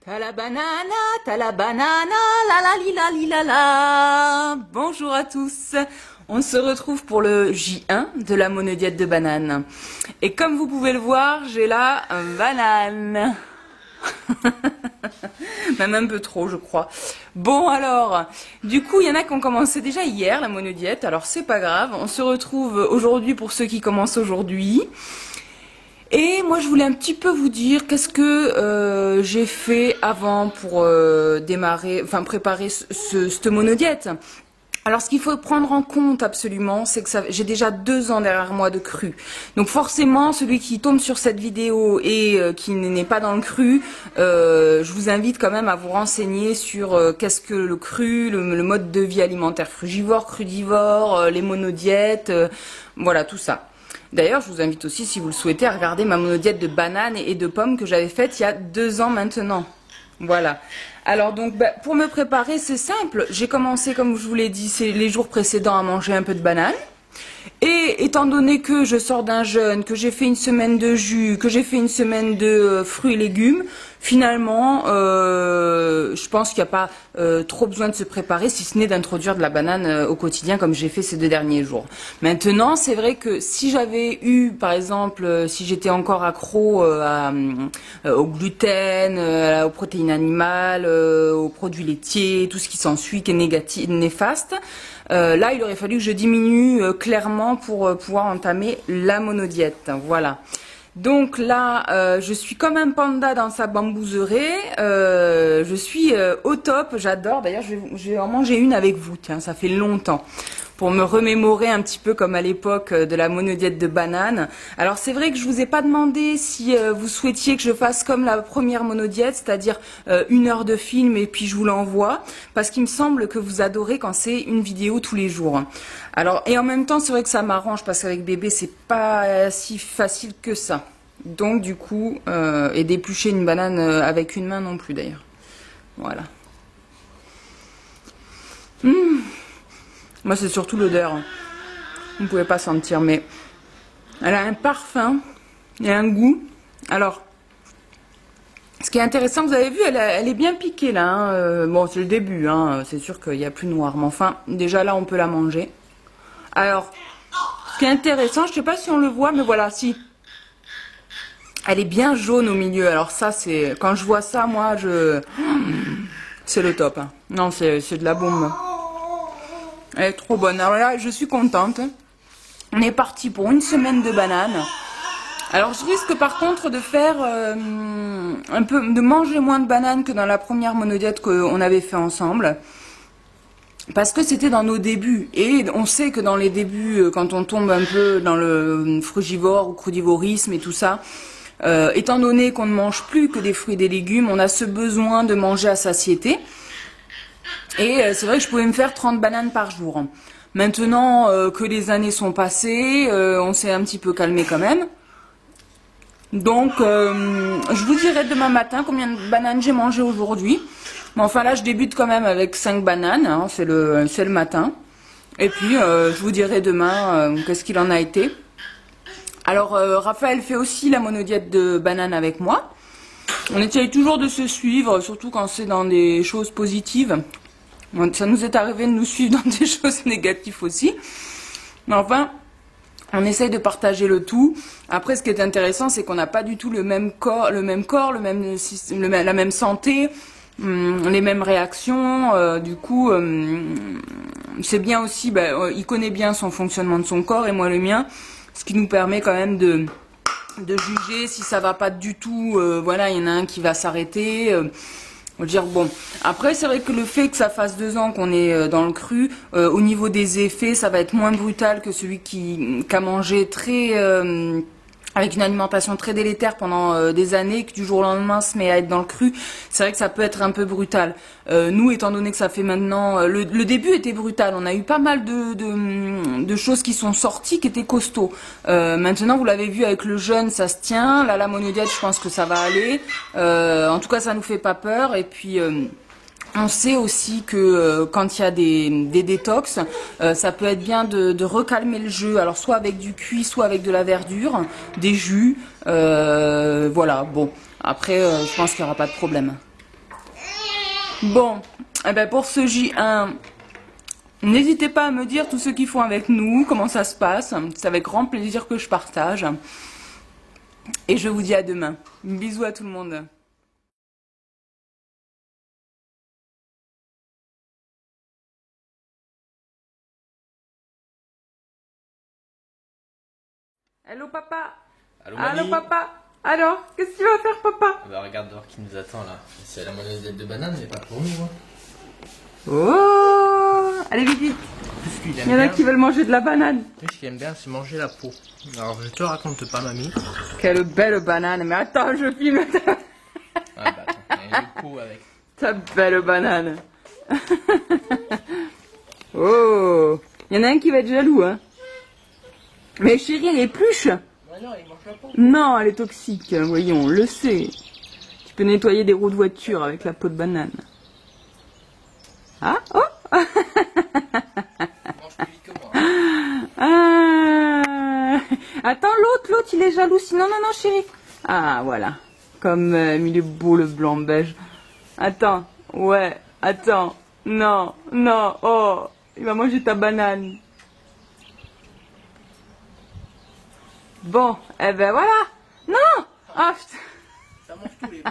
T'as la banana, la la li la li la la. Bonjour à tous. On se retrouve pour le J1 de la monodiète de banane. Et comme vous pouvez le voir, j'ai là un banane. Même un peu trop, je crois. Bon alors, du coup, il y en a qui ont commencé déjà hier la monodiète, alors c'est pas grave. On se retrouve aujourd'hui pour ceux qui commencent aujourd'hui. Et moi, je voulais un petit peu vous dire qu'est-ce que j'ai fait avant pour préparer cette monodiète. Alors, ce qu'il faut prendre en compte absolument, c'est que j'ai déjà 2 ans derrière moi de cru. Donc forcément, celui qui tombe sur cette vidéo et qui n'est pas dans le cru, je vous invite quand même à vous renseigner sur qu'est-ce que le cru, le mode de vie alimentaire frugivore, crudivore, les monodiètes, voilà tout ça. D'ailleurs, je vous invite aussi, si vous le souhaitez, à regarder ma monodiète de bananes et de pommes que j'avais faite il y a 2 ans maintenant. Voilà. Alors donc, pour me préparer, c'est simple. J'ai commencé, comme je vous l'ai dit, les jours précédents à manger un peu de bananes. Et étant donné que je sors d'un jeûne, que j'ai fait une semaine de jus, que j'ai fait une semaine de fruits et légumes, finalement, je pense qu'il n'y a pas trop besoin de se préparer, si ce n'est d'introduire de la banane au quotidien, comme j'ai fait ces 2 derniers jours. Maintenant, c'est vrai que si j'avais eu, par exemple, si j'étais encore accro au gluten, aux protéines animales, aux produits laitiers, tout ce qui s'ensuit, qui est négatif, néfaste, là, il aurait fallu que je diminue clairement pour pouvoir entamer la monodiète. Voilà. Donc là, je suis comme un panda dans sa bambouserie. Je suis au top. J'adore. D'ailleurs, je vais en manger une avec vous. Tiens, ça fait longtemps. Pour me remémorer un petit peu comme à l'époque de la monodiète de banane. Alors c'est vrai que je vous ai pas demandé si vous souhaitiez que je fasse comme la première monodiète, c'est-à-dire 1 heure de film et puis je vous l'envoie, parce qu'il me semble que vous adorez quand c'est une vidéo tous les jours. Alors et en même temps c'est vrai que ça m'arrange parce qu'avec bébé c'est pas si facile que ça. Donc du coup et d'éplucher une banane avec une main non plus d'ailleurs. Voilà. Moi, c'est surtout l'odeur. Vous ne pouvez pas sentir, mais elle a un parfum et un goût. Alors, ce qui est intéressant, vous avez vu, elle est bien piquée là. Hein. Bon, c'est le début, hein. C'est sûr qu'il n'y a plus noir. Mais enfin, déjà là, on peut la manger. Alors, ce qui est intéressant, je ne sais pas si on le voit, mais voilà, si. Elle est bien jaune au milieu. Alors ça, c'est quand je vois ça, moi, c'est le top. Hein. Non, c'est de la bombe. Elle est trop bonne. Alors là, je suis contente. On est parti pour une semaine de bananes. Alors, je risque par contre de faire de manger moins de bananes que dans la première monodiète qu'on avait fait ensemble. Parce que c'était dans nos débuts. Et on sait que dans les débuts, quand on tombe un peu dans le frugivore ou crudivorisme et tout ça, étant donné qu'on ne mange plus que des fruits et des légumes, on a ce besoin de manger à satiété. Et c'est vrai que je pouvais me faire 30 bananes par jour. Maintenant que les années sont passées, on s'est un petit peu calmé quand même. Donc, je vous dirai demain matin combien de bananes j'ai mangé aujourd'hui. Mais enfin là, je débute quand même avec 5 bananes, hein, c'est le matin. Et puis, je vous dirai demain qu'est-ce qu'il en a été. Alors, Raphaël fait aussi la monodiète de bananes avec moi. On essaye toujours de se suivre, surtout quand c'est dans des choses positives. Ça nous est arrivé de nous suivre dans des choses négatives aussi. Mais enfin, on essaye de partager le tout. Après, ce qui est intéressant, c'est qu'on n'a pas du tout la même santé, les mêmes réactions. Du coup, c'est bien aussi, il connaît bien son fonctionnement de son corps et moi le mien. Ce qui nous permet quand même de juger si ça va pas du tout. Voilà, il y en a un qui va s'arrêter. Dire bon, après c'est vrai que le fait que ça fasse 2 ans qu'on est dans le cru, au niveau des effets, ça va être moins brutal que celui qui a mangé avec une alimentation très délétère pendant des années, que du jour au lendemain se met à être dans le cru. C'est vrai que ça peut être un peu brutal. Nous, étant donné que ça fait maintenant, le début était brutal. On a eu pas mal de choses qui sont sorties, qui étaient costauds. Maintenant, vous l'avez vu avec le jeûne, ça se tient. Là, la monodiète, je pense que ça va aller. En tout cas, ça nous fait pas peur. Et puis on sait aussi que quand il y a des détox, ça peut être bien de recalmer le jus. Alors soit avec du cuit, soit avec de la verdure, des jus. Voilà, bon. Après, je pense qu'il n'y aura pas de problème. Bon, eh ben pour ce J1, n'hésitez pas à me dire tous ceux qui font avec nous, comment ça se passe. C'est avec grand plaisir que je partage. Et je vous dis à demain. Bisous à tout le monde. Hello papa. Allô, Allô mamie. papa. Alors, qu'est-ce que tu vas faire papa? Bah regarde dehors qui nous attend là. C'est la monnaie de banane mais pas pour nous. Hein. Oh, allez vite vite. Tout ce qu'il Il aime y en a bien, qui veulent manger de la banane. lui, ce qu'il aime bien c'est manger la peau. Alors je te raconte pas mamie. Quelle belle banane. Mais attends, je filme Ah bah attends, il y a une peau avec. ta belle banane. Oh, il y en a un qui va être jaloux hein. Mais chérie, elle épluche. Ouais non, il mange la peau. Non, elle est toxique, voyons, on le sait. Tu peux nettoyer des roues de voiture avec la peau de banane. Ah, oh. Il mange plus vite que moi. Ah. Attends, l'autre, il est jaloux. Non, non, non, chérie. Ah, voilà. Comme il est beau le blanc beige. Attends, ouais, attends. Non, non, oh, il va manger ta banane. Bon, eh ben voilà. Non. Ah, putain. Ça mange tous les